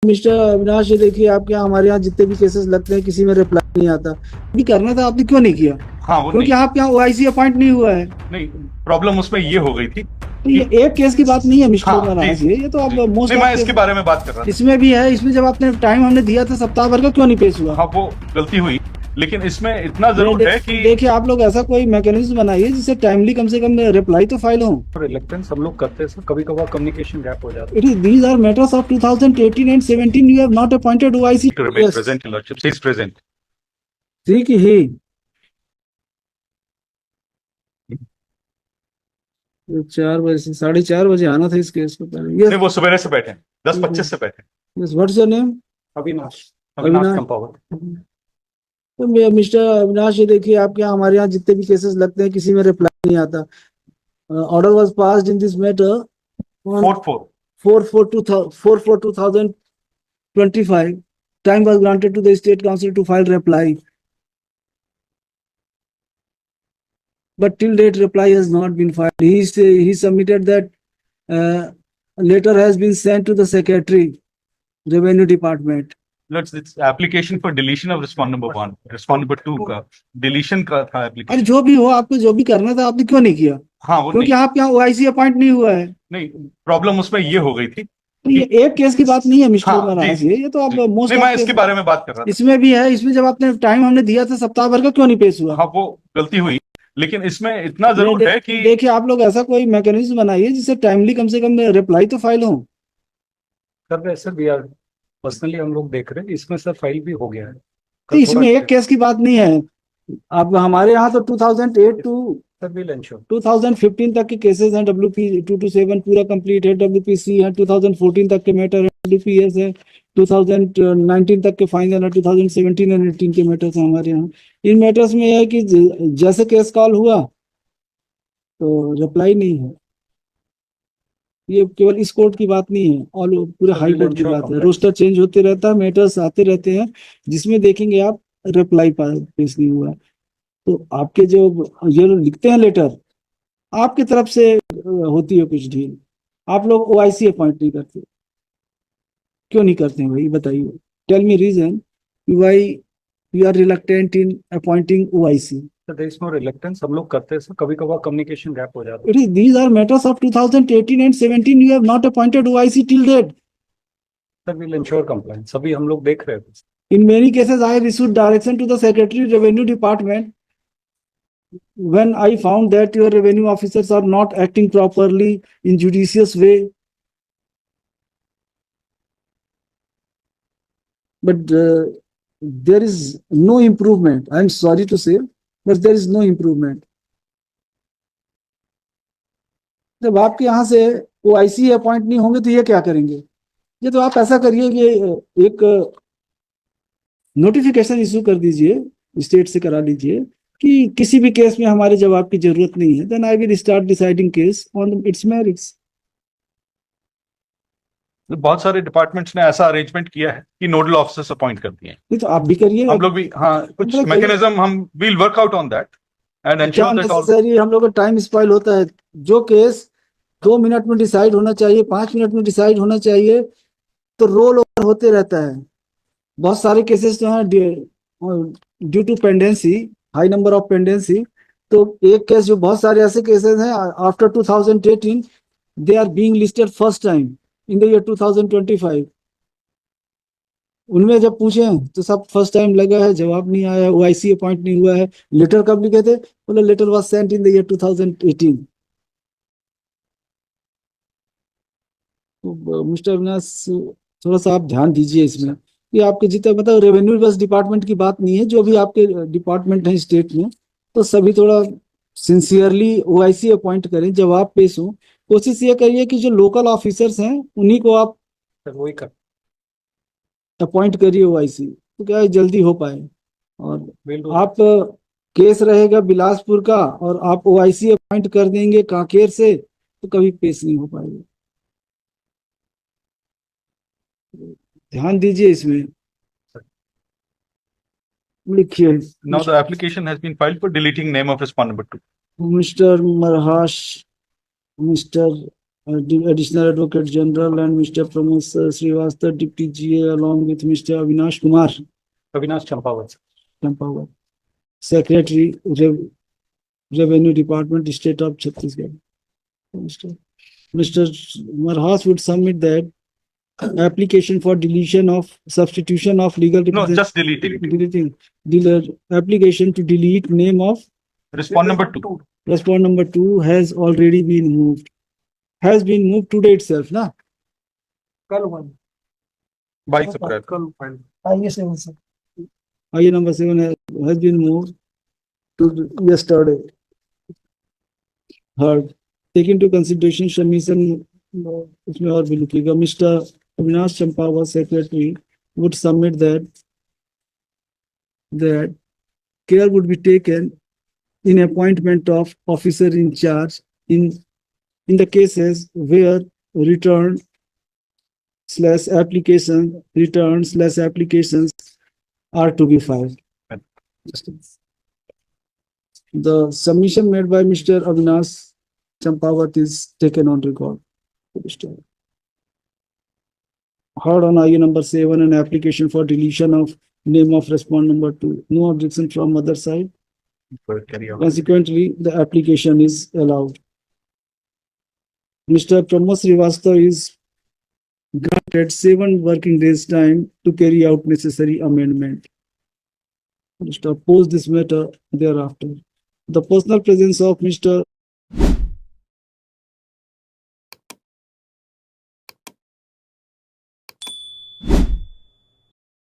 Mister Avinash, ये देखिए आपके यहाँ हमारे यहाँ जितने भी केसेस लगते हैं किसी में रिप्लाई नहीं आता। भी करना था, आपने क्यों नहीं किया? हाँ वो क्योंकि नहीं आपके यहाँ ओआईसी अपॉइंट नहीं हुआ है। नहीं प्रॉब्लम उसमें ये हो गई थी तो ये कि एक केस की बात नहीं है मिस्टर हाँ अविनाश, जी ये तो आप जी मोस्ट नहीं, मैं ऑफ इसके बारे में बात कर रहा था। इसमें भी है। इसमें जब आपने टाइम हमने दिया था सप्ताह भर का, क्यों नहीं पेश हुआ? हाँ वो गलती हुई, लेकिन इसमें इतना जरूर है कि देखिए आप लोग ऐसा कोई मैकेनिज्म बनाइए जिससे टाइमली कम से कम रिप्लाई तो फाइल हो। रिलेक्टेंस हम लोग करते हैं सर, कभी कभार कम्युनिकेशन गैप हो जाता है। It is these are matters of 2018 and 17. You have not appointed OIC. to remain present, Your Lordship. He is present. ठीक ही 4 बजे से 4:30 आना था इस केस को पहले। नहीं वो सवेरे से बैठे हैं, 10:25 से बैठे हैं। Yes, what's your name? Avinash Avinash. कंपावर। तो मिस्टर अविनाश, ये देखिए आपके यहाँ हमारे यहाँ जितने भी केसेस लगते हैं किसी में रिप्लाई नहीं आता। Order was passed in this matter 4/4/2025. Time was granted to the State Council to file reply, but till date reply has not been filed. He submitted that letter has been sent to the Secretary, Revenue Department. It's application for deletion of respond number 1, respond number 2 का deletion का था अरे application. जो भी हो, आपको जो भी करना था आपने क्यों नहीं किया? हाँ वो क्योंकि नहीं आपके यहाँ ओआईसी अपॉइंट नहीं हुआ है। नहीं प्रॉब्लम उसमें ये हो गई थी तो ये एक केस की बात नहीं है मिस्टर हाँ, अविनाश, जी, ये तो आप मोस्ट नहीं मैं इसके बारे में बात कर रहा था। इसमें भी है। इसमें जब आपने टाइम हमने दिया था सप्ताह भर का, क्यों नहीं पेश हुआ? हाँ वो गलती हुई, लेकिन इसमें इतना जरूर है कि देखिए आप लोग ऐसा कोई मैकेनिज्म बनाइए जिससे टाइमली कम से कम रिप्लाई तो फाइल हो। कर रहे हैं सर, वी आर पर्सनली हम लोग देख रहे हैं, इसमें सर फाइल भी हो गया है। तो इसमें एक केस की बात नहीं है। अब हमारे यहाँ तो 2008 टू सर विल एंश्योर 2015 तक के केसेस हैं। WP 227 पूरा कंप्लीट है। WPC है 2014 तक के मैटर है। WPS है 2019 तक के फाइनल है। 2017 और 18 के मैटर्स हैं हमारे यहाँ। इन मैटर्स में यह है कि जैसे केस कॉल हुआ तो रिप्लाई नहीं है। ये केवल इस कोर्ट की बात नहीं है, ऑल पूरे हाई कोर्ट की बात है। रोस्टर चेंज होते रहता है, मैटर्स आते रहते हैं जिसमें देखेंगे आप रिप्लाई पेश नहीं हुआ। तो आपके जो ये लिखते हैं लेटर, आपकी तरफ से होती है कुछ ढील। आप लोग ओआईसी अपॉइंट नहीं करते, क्यों नहीं करते हैं भाई? बताइए, tell me reason why you are reluctant in appointing OIC. There is no reluctance, हम लोग करते हैं सर, कभी कभार कम्युनिकेशन गैप हो जाता है। It is these are matters of 2018 and 17. You have not appointed OIC till date. Sir will ensure compliance, अभी हम लोग देख रहे हैं। In many cases, I have issued direction to the Secretary Revenue Department when I found that your revenue officers are not acting properly in judicious way. But there is no improvement. I am sorry to say, but there is no improvement. जब आपके यहाँ से OIC appoint नहीं होंगे तो ये क्या करेंगे? ये तो आप ऐसा करिए कि एक नोटिफिकेशन इशू कर दीजिए, स्टेट से करा लीजिए कि किसी भी केस में हमारे जवाब की जरूरत नहीं है, then I will start deciding case on its merits. बहुत सारे डिपार्टमेंट्स ने ऐसा अरेंजमेंट किया है कि नोडल ऑफिसर्स अपॉइंट कर दिए हैं। नहीं तो आप भी करिए। हम लोग भी हाँ कुछ मैकेनिज्म हम will work out on that and ensure that all. हम लोग का टाइम स्पॉइल होता है। जो केस 2 मिनट में डिसाइड होना चाहिए, 5 मिनट में डिसाइड होना चाहिए, तो रोल ओवर होते रहता है। बहुत सारे केसेस जो हैं due to pendency, high number of pendency, तो एक केस जो बहुत सारे ऐसे केसेस हैं after 2018 they are being listed first time in the year 2025। उनमें जब पूछे तो सब फर्स्ट टाइम लगा है, जवाब नहीं आया, ओआईसी अपॉइंट नहीं हुआ है। लेटर कब लिखे थे? बोले letter was sent in the year 2018। तो मिस्टर अविनाश, थोड़ा सा आप ध्यान दीजिए इसमें कि आपके जितना मतलब रेवेन्यू बस डिपार्टमेंट की बात नहीं है, जो भी आपके डिपार्टमेंट है स्टेट में, तो सभी थोड़ा सिंसियरली ओआईसी अपॉइंट करें, जवाब पेश हो। कोशिश ये करिए कि जो लोकल ऑफिसर्स हैं उन्हीं को आप वही कर अपॉइंट करिए ओआईसी, तो क्या है जल्दी हो पाए। और आप केस रहेगा बिलासपुर का और आप ओआईसी अपॉइंट कर देंगे कांकेर से, तो कभी पेश नहीं हो पाएगा। ध्यान दीजिए इसमें, लिखिए। Now the application has been filed for deleting name of respondent number 2. Mister मरहाश, mister Additional Advocate General, and Mr. Pramod Srivastava, Deputy GA, along with Mr. Avinash Kumar Avinash Champawat, sir. Champawat, Secretary, Revenue Department, State of Chhattisgarh. Mr. Marhas would submit that application for deletion of substitution of legal No, representative. just deleting. Deleting. Application to delete name of Respond number 2. respond number 2 has already been moved. Has been moved today itself, na? कल हुआ है। 22 April. कल file आइए 7 sir. आइए number 7 has been moved to yesterday. Heard. Take into consideration submission, इसमें और भी लिखिएगा. Mr. Avinash Champawat, Secretary, would submit that care would be taken in appointment of officer in charge in the cases where return/applications are to be filed. The submission made by Mr. Avinash Champawat is taken on record. Heard on IU number 7, an application for deletion of name of respond number 2. No objection from other side. Carry on. Consequently, the application is allowed. Mr. Pramod Srivastava is granted 7 working days time to carry out necessary amendment. Mr. Oppose this matter thereafter. The personal presence of Mr.